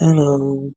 Hello.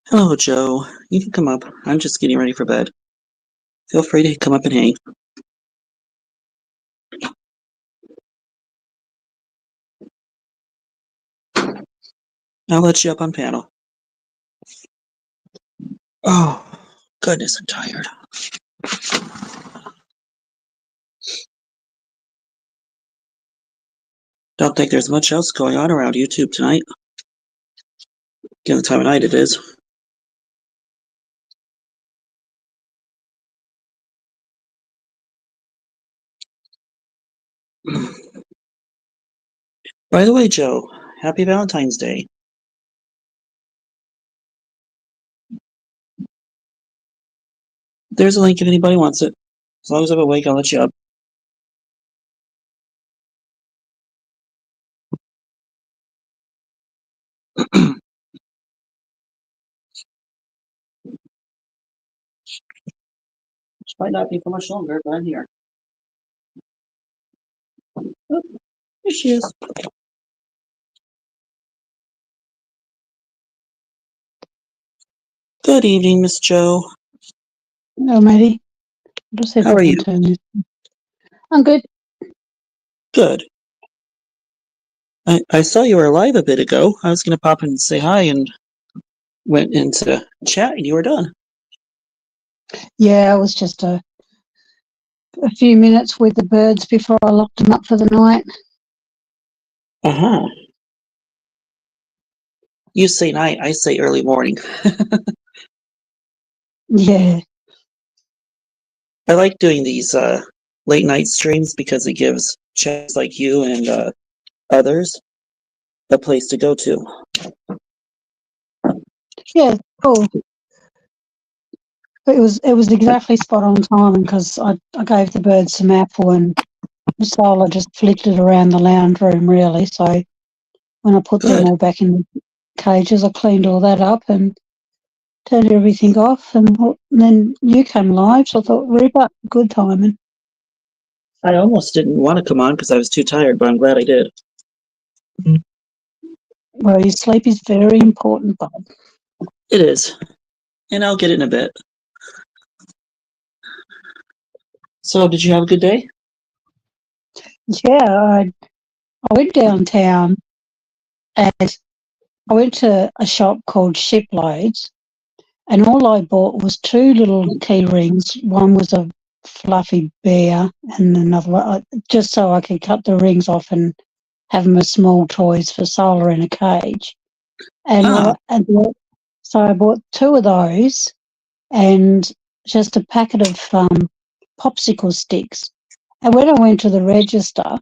Hello, Joe. You can come up. I'm just getting ready for bed. Feel free to come up and hang. I'll let you up on panel. Oh, goodness, I'm tired. Don't think there's much else going on around YouTube tonight. Given the time of night it is. By the way, Joe, happy Valentine's Day. There's a link if anybody wants it. As long as I'm awake, I'll let you up. Which might not be for much longer, but I'm here. Oh, here she is. Good evening, Miss Joe. Hello, Maddie. Just see if How I are can you? turn this. I'm good. Good. I saw you were live a bit ago. I was going to pop in and say hi and went into chat and you were done. Yeah, it was just a few minutes with the birds before I locked them up for the night. Uh-huh. You say night, I say early morning. Yeah. I like doing these late night streams because it gives chats like you and others a place to go to. Yeah, cool. It was exactly spot on timing because I gave the birds some apple and Sola just flicked it around the lounge room really. So when I put them Good. all back in the cages, I cleaned all that up and turned everything off and then you came live, so I thought, Reba, good timing. I almost didn't want to come on because I was too tired, but I'm glad I did. Well, your sleep is very important, Bob. It is. And I'll get it in a bit. So, did you have a good day? Yeah, I went downtown and I went to a shop called Shiploads, and all I bought was two little key rings. One was a fluffy bear, and another one, just so I could cut the rings off and have them as small toys for Solar in a cage. Ah, So I bought two of those and just a packet of popsicle sticks. And when I went to the register,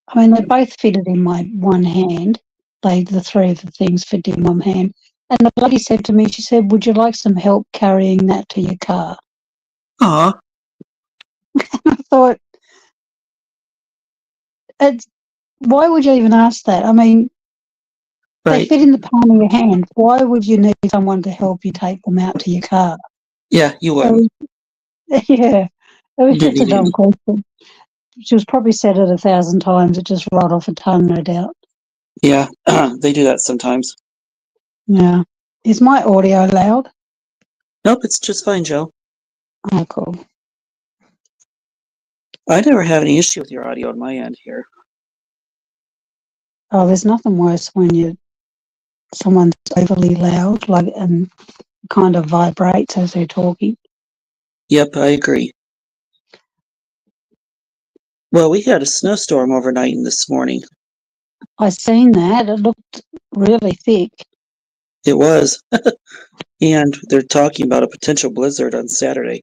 I mean, they both fitted in my one hand. The three of the things fit in one hand. And the lady said to me, she said, would you like some help carrying that to your car? aw, I thought, why would you even ask that? I mean, they right. fit in the palm of your hand. Why would you need someone to help you take them out to your car? Yeah, you would. Yeah, it was Didn't just a need dumb any. question. She was probably said it 1,000 times. It just rolled off her tongue, no doubt. Yeah, they do that sometimes. Yeah. Is my audio loud? Nope, it's just fine, Joe. Oh, cool. I never have any issue with your audio on my end here. Oh, there's nothing worse when someone's overly loud, like, and kind of vibrates as they're talking. Yep, I agree. Well, we had a snowstorm overnight and this morning. I seen that. It looked really thick. It was. And they're talking about a potential blizzard on Saturday.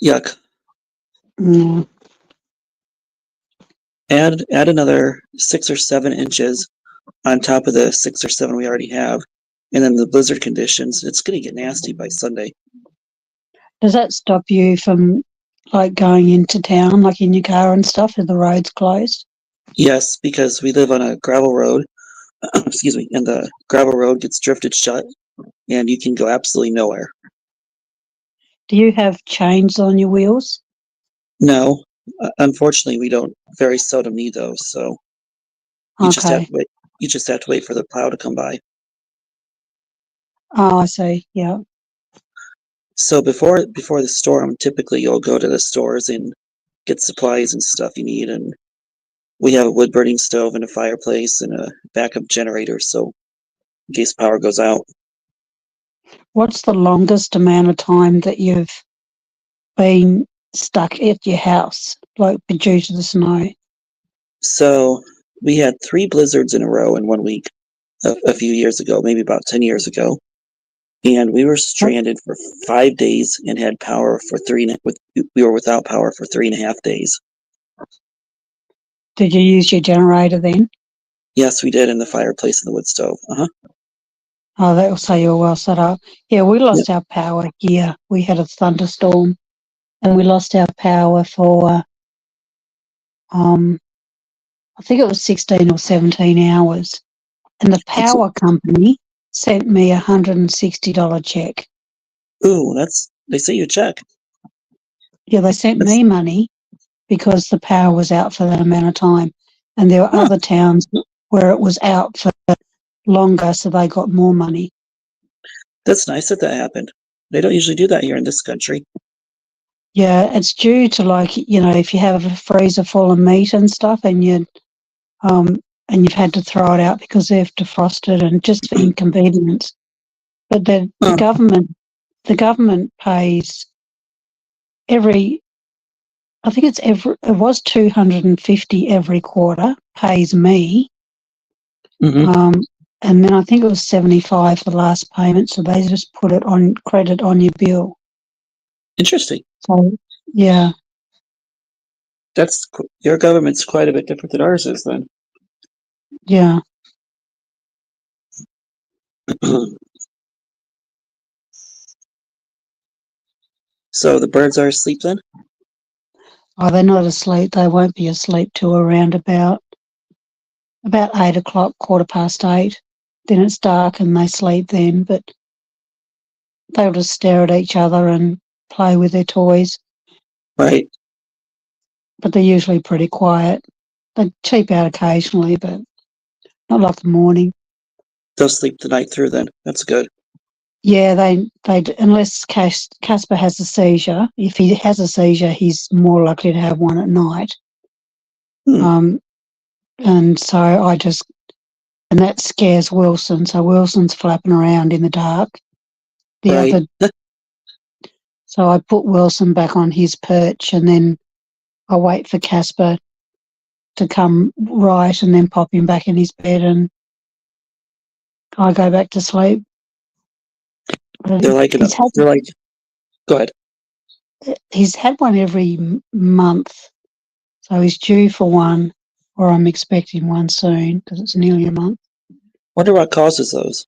Yuck. Yeah. Add another 6 or 7 inches on top of the 6 or 7 we already have. And then the blizzard conditions, it's going to get nasty by Sunday. Does that stop you from, like, going into town, like in your car and stuff, if the road's closed? Yes, because we live on a gravel road. Excuse me. And the gravel road gets drifted shut and you can go absolutely nowhere. Do you have chains on your wheels? No, unfortunately, we don't very seldom need those. So you just have Okay. to wait. You just have to wait for the plow to come by. Oh, I see. Yeah. So before the storm, typically you'll go to the stores and get supplies and stuff you need. And we have a wood burning stove and a fireplace and a backup generator, so in case power goes out. What's the longest amount of time that you've been stuck at your house, like due to the snow? So we had 3 blizzards in a row in 1 week a few years ago, maybe about 10 years ago. And we were stranded for 5 days and had power for we were without power for 3.5 days. Did you use your generator then? Yes, we did, in the fireplace and the wood stove. Uh-huh. Oh, that will say you're well set up. Yeah, we Yep. lost our power here. We had a thunderstorm and we lost our power for, I think it was 16 or 17 hours. And the power company sent me a $160 check. Ooh, they sent you a check. Yeah, they sent That's, me money because the power was out for that amount of time. And there were huh, other towns where it was out for longer, so they got more money. that's nice that happened. They don't usually do that here in this country. Yeah, it's due to, like, if you have a freezer full of meat and stuff and you've had to throw it out because they've defrosted and just for inconvenience. But the Huh, government pays I think it was 250 every quarter, pays me. mhm. And then I think it was 75 for the last payment, so they just put it on credit on your bill. Interesting. So, yeah. Your government's quite a bit different than ours is then. Yeah. So the birds are asleep then? Oh, they're not asleep. They won't be asleep till around about 8 o'clock, 8:15. Then it's dark and they sleep then, but they'll just stare at each other and play with their toys. Right. But they're usually pretty quiet. They cheep out occasionally, but not like the morning. They'll sleep the night through then. That's good. Yeah, they unless Casper has a seizure. If he has a seizure, he's more likely to have one at night. Hmm. And so and that scares Wilson. So Wilson's flapping around in the dark. Right. So I put Wilson back on his perch, and then I wait for Casper to come right, and then pop him back in his bed, and I go back to sleep. They're like go ahead. He's had one every month, so he's due for one, or I'm expecting one soon because it's nearly a month. Wonder what causes those.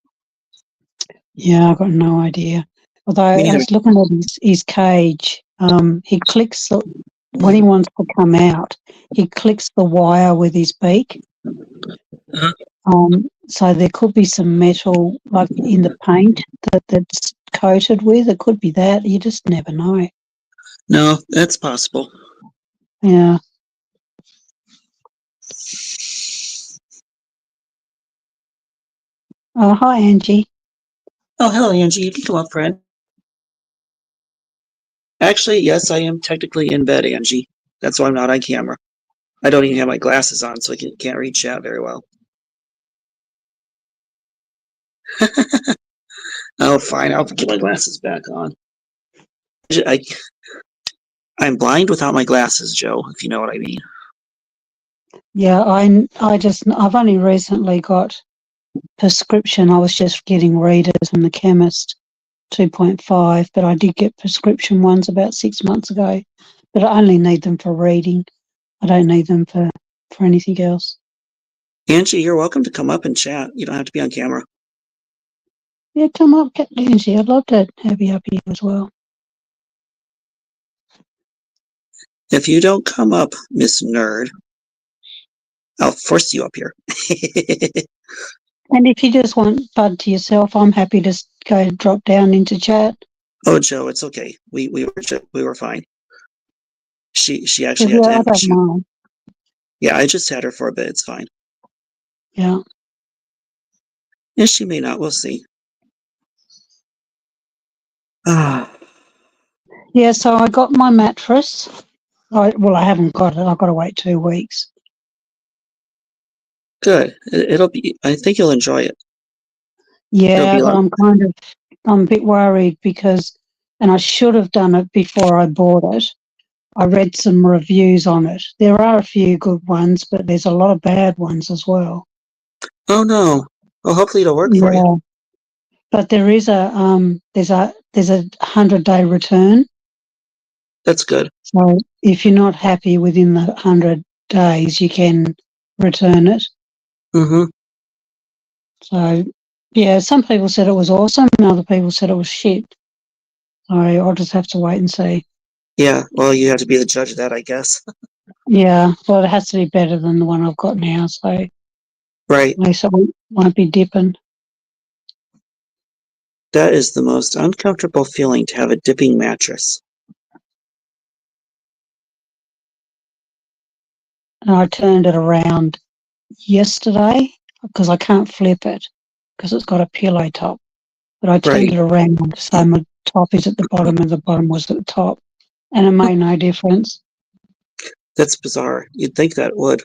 Yeah, I've got no idea. Although Me I neither. was looking at his cage, he clicks when he wants to come out. He clicks the wire with his beak. Uh-huh. So there could be some metal, like in the paint that's coated with. It could be that. You just never know. No, that's possible. Yeah. Oh, hi, Angie. Oh, hello, Angie. You can come up, friend. Actually, yes, I am technically in bed, Angie. That's why I'm not on camera. I don't even have my glasses on, so I can't read chat very well. Oh, fine. I'll get my glasses back on. I'm blind without my glasses, Joe, if you know what I mean. Yeah, I've only recently got prescription. I was just getting readers from the chemist, 2.5, but I did get prescription ones about 6 months ago. But I only need them for reading. I don't need them for anything else. Angie, you're welcome to come up and chat. You don't have to be on camera. Yeah, come up, Angie. I'd love to have you up here as well. If you don't come up, Miss Nerd, I'll force you up here. And if you just want Bud to yourself, I'm happy to go drop down into chat. Oh, Joe, it's okay. We were fine. She actually had to Yeah, I don't mind. Yeah, I just had her for a bit. It's fine. Yeah. And she may not. We'll see. Ah, Yeah, so I got my mattress. I haven't got it. I've got to wait 2 weeks. good. It'll be. I think you'll enjoy it. It'll be Yeah, a but lot. I'm a bit worried because and I should have done it before I bought it. I read some reviews on it. There are a few good ones, but there's a lot of bad ones as well. Oh no. Well, hopefully it'll work for you. Yeah, but there's a 100-day return. That's good. So if you're not happy within the 100 days, you can return it. Mm-hmm. So yeah, some people said it was awesome, and other people said it was shit. So I'll just have to wait and see. Yeah, well, you have to be the judge of that, I guess. Yeah, well, it has to be better than the one I've got now, so at Right. least I won't be dipping. That is the most uncomfortable feeling to have a dipping mattress. And I turned it around yesterday because I can't flip it because it's got a pillow top. But I turned Right. it around so my top is at the bottom and the bottom was at the top, and it made no difference. That's bizarre. You'd think that would.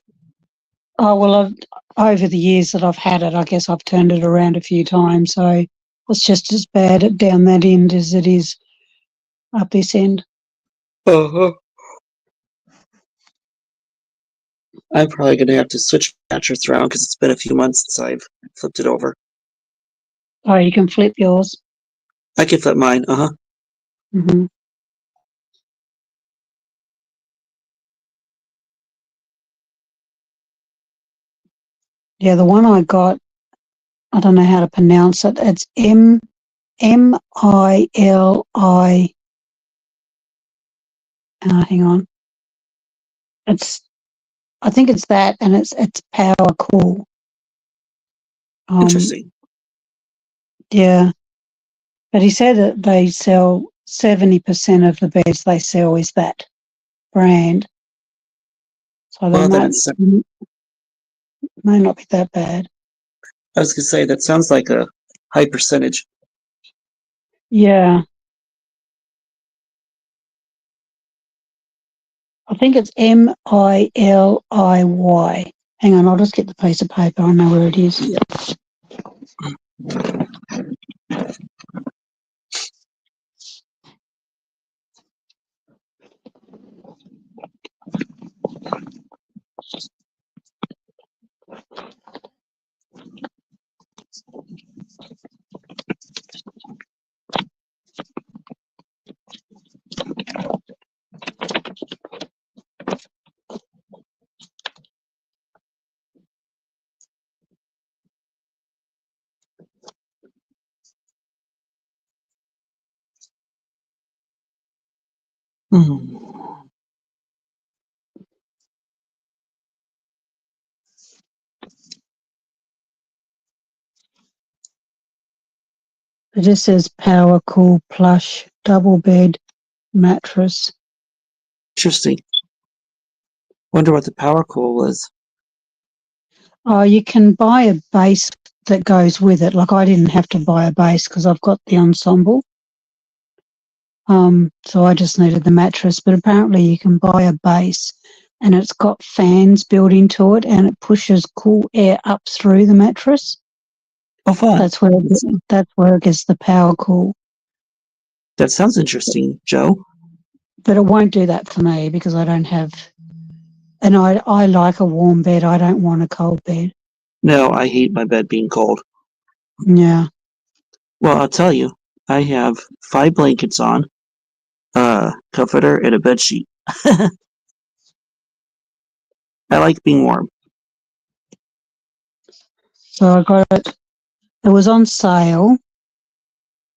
Oh, well, over the years that I've had it, I guess I've turned it around a few times, so it's just as bad at down that end as it is up this end. Uh-huh. I'm probably going to have to switch my mattress around because it's been a few months since I've flipped it over. Oh, you can flip yours. I can flip mine. Uh-huh. Hmm. Yeah, the one I got, I don't know how to pronounce it. It's MILI. Hang on. I think it's that, and it's Power Cool. Interesting. Yeah, but he said that they sell 70% of the beds they sell is that brand, so they Well, then may not be that bad. I was going to say, that sounds like a high percentage. Yeah, I think it's MILIY. Hang on, I'll just get the piece of paper. I know where it is. Yeah. Hmm. It just says Power Cool Plush Double Bed Mattress. Interesting. Wonder what the power cool was. Oh, you can buy a base that goes with it. Like I didn't have to buy a base because I've got the ensemble. So I just needed the mattress, but apparently you can buy a base and it's got fans built into it and it pushes cool air up through the mattress. Oh, fun. That's where it gets the Power Cool. That sounds interesting, Joe. But it won't do that for me because I don't have, and I like a warm bed. I don't want a cold bed. No, I hate my bed being cold. Yeah. Well, I'll tell you, I have 5 blankets on, a comforter, and a bed sheet. I like being warm. So I got it. It was on sale.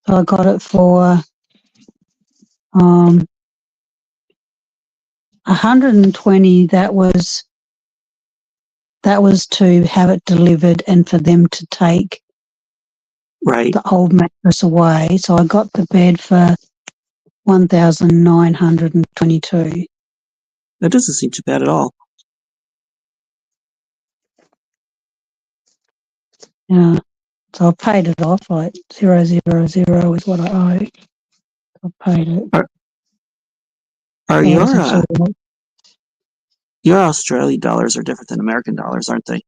So I got it for 120. That was to have it delivered and for them to take Right. the old mattress away. So I got the bed for 1,922. That doesn't seem too bad at all. Yeah. So I paid it off like 000 is what I owe. I paid it. Are So it's actually, your Australian dollars are different than American dollars, aren't they?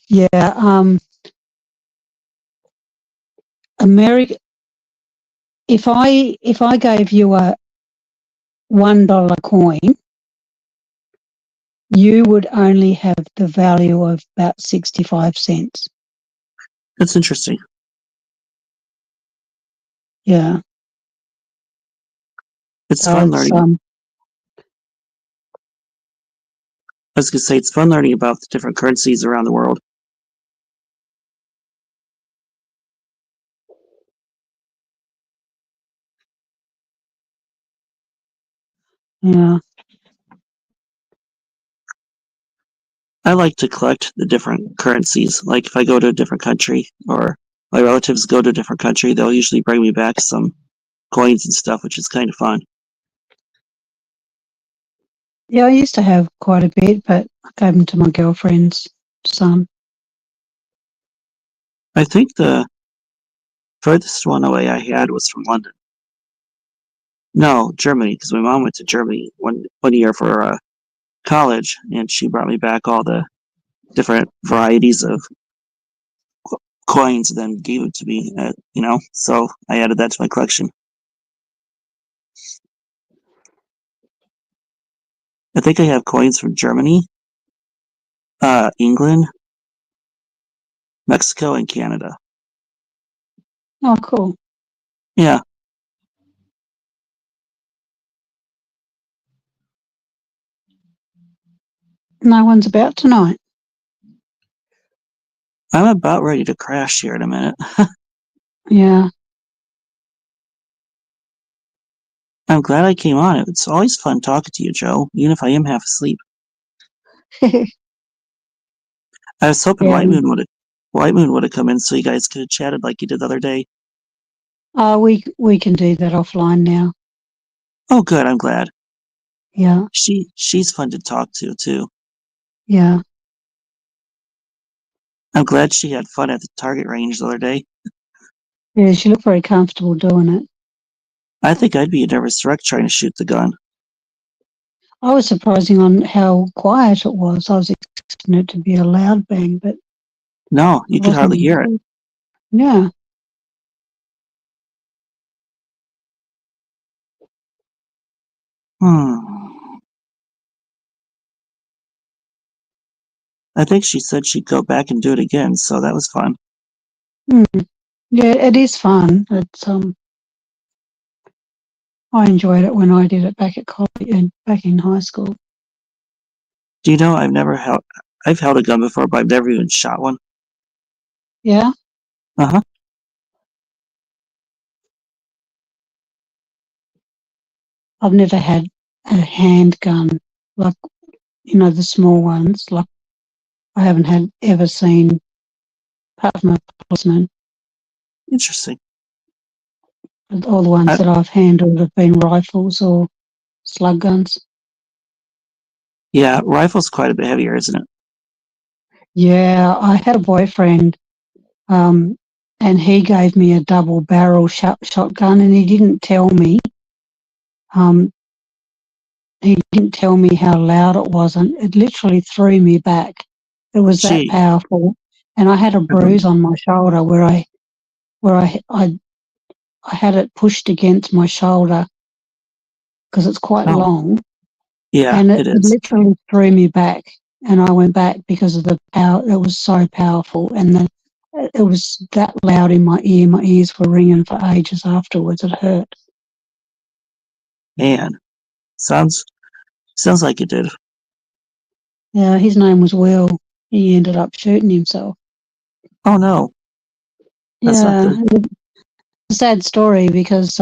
yeah. if I gave you a $1 coin, you would only have the value of about 65 cents. That's interesting. Yeah. It's So fun it's, learning. I was going to say, it's fun learning about the different currencies around the world. yeah. I like to collect the different currencies. Like if I go to a different country or my relatives go to a different country, they'll usually bring me back some coins and stuff, which is kind of fun. Yeah, I used to have quite a bit, but I gave them to my girlfriend's son. I think the furthest one away I had was from London. No, Germany, because my mom went to Germany one year for college, and she brought me back all the different varieties of coins, and then gave it to me. So I added that to my collection. I think I have coins from Germany, England, Mexico, and Canada. Oh, cool. Yeah, No one's about tonight. I'm about ready to crash here in a minute. Yeah. I'm glad I came on. It's always fun talking to you, Joe, even if I am half asleep. I was hoping yeah. White Moon would have come in so you guys could have chatted like you did the other day. We can do that offline now. Oh, good. I'm glad. Yeah. She's fun to talk to too. Yeah. I'm glad she had fun at the target range the other day. Yeah, she looked very comfortable doing it. I think I'd be a nervous wreck trying to shoot the gun. I was surprising on how quiet it was. I was expecting it to be a loud bang, but No, you it could hardly hear it. wasn't. Yeah. Hmm. I think she said she'd go back and do it again, so that was fun. Mm. Yeah, it is fun. It's I enjoyed it when I did it back at college and back in high school. Do you know I've held a gun before, but I've never even shot one. Yeah. Uh-huh. I've never had a handgun like the small ones. Like I haven't ever seen, apart from a policeman, Interesting. all the ones I, that I've handled have been rifles or slug guns. yeah, rifle's quite a bit heavier, isn't it? Yeah, I had a boyfriend, and he gave me a double barrel shotgun, and um, he didn't tell me how loud it was, and it literally threw me back. It was that Gee. powerful, and I had a bruise on my shoulder where I had it pushed against my shoulder because it's quite Oh, long, yeah, and it it is. literally threw me back, and I went back because of the power. It was so powerful, and it was that loud in my ear. My ears were ringing for ages afterwards. It hurt. Man, sounds like it did. Yeah, his name was Will. He ended up shooting himself. Oh no, that's not Yeah, good. it's a sad story because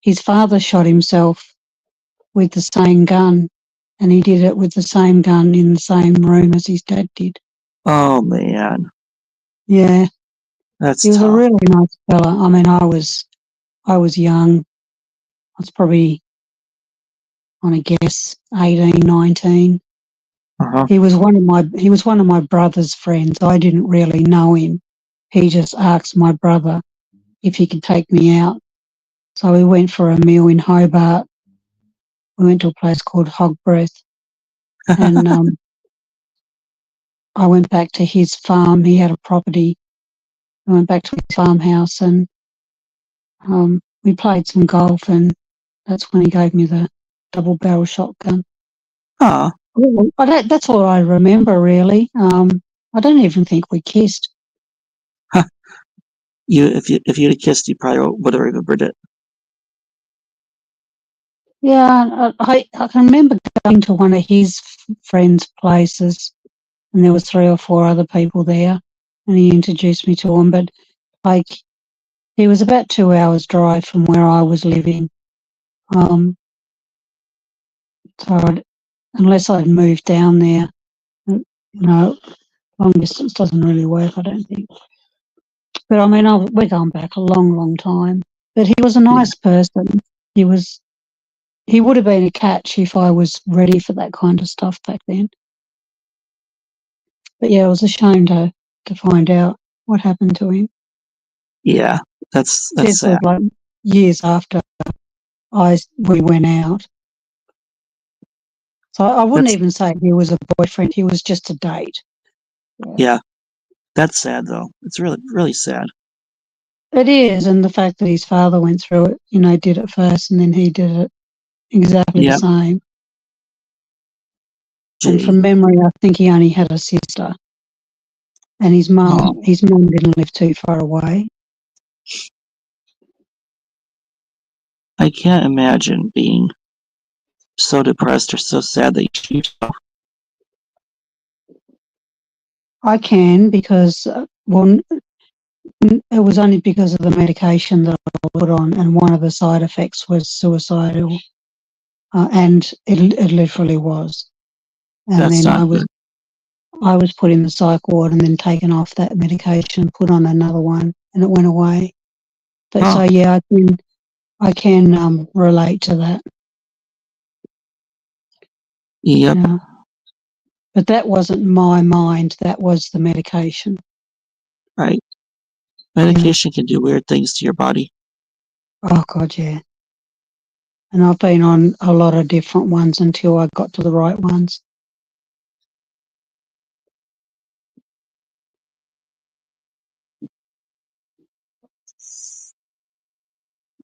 his father shot himself with the same gun, and he did it with the same gun in the same room as his dad did. Oh man, Yeah, that's he was a tough. really nice fella. I mean, I was young. I was probably, on a guess, 18, 19. Uh-huh. He was one of my brother's friends. I didn't really know him. He just asked my brother if he could take me out. So we went for a meal in Hobart. We went to a place called Hog Breath, and I went back to his farm. He had a property. I went back to his farmhouse, and we played some golf, and that's when he gave me the double barrel shotgun. Ah, That's all I remember, really. I don't even think we kissed. if you'd have kissed, you probably would have remembered it. Yeah, I can remember going to one of his friends' places, and there was 3 or 4 other people there, and he introduced me to them. But like, he was about 2 hours drive from where I was living. So unless I'd moved down there, long distance doesn't really work, I don't think. But I mean, we're going back a long, long time. But he was a nice person. He would have been a catch if I was ready for that kind of stuff back then. But yeah, it was a shame to find out what happened to him. Yeah, that's This was sad. like years after we went out. So I wouldn't even say he was a boyfriend. He was just a date. Yeah, that's sad though. It's really, really sad. It is, and the fact that his father went through it, did it first, and then he did it exactly the Yeah, same. And gee. from memory, I think he only had a sister, and his mum didn't live too far away. I can't imagine being so depressed or so sad that you shoot yourself. I can because, it was only because of the medication that I put on, and one of the side effects was suicidal, and it literally was. And That's then not good. I was put in the psych ward and then taken off that medication, put on another one, and it went away. But so yeah, I can relate to that. Yep. Yeah. But that wasn't my mind. That was the medication. Right. Medication can do weird things to your body. Oh God, yeah. And I've been on a lot of different ones until I got to the right ones.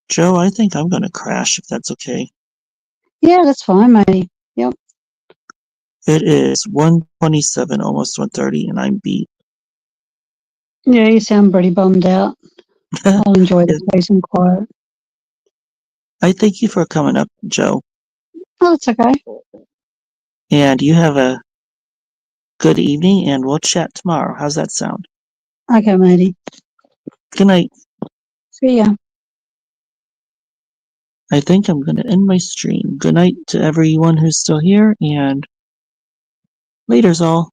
Joe, I think I'm going to crash if that's okay. Yeah, that's fine, matey. Yep. It is 1:27, almost 1:30, and I'm beat. Yeah, you sound pretty bummed out. I'll enjoy the peace and quiet. I thank you for coming up, Joe. Oh, that's okay. And you have a good evening, and we'll chat tomorrow. How's that sound? Okay, matey. Good night. See ya. I think I'm going to end my stream. Good night to everyone who's still here, and later's all.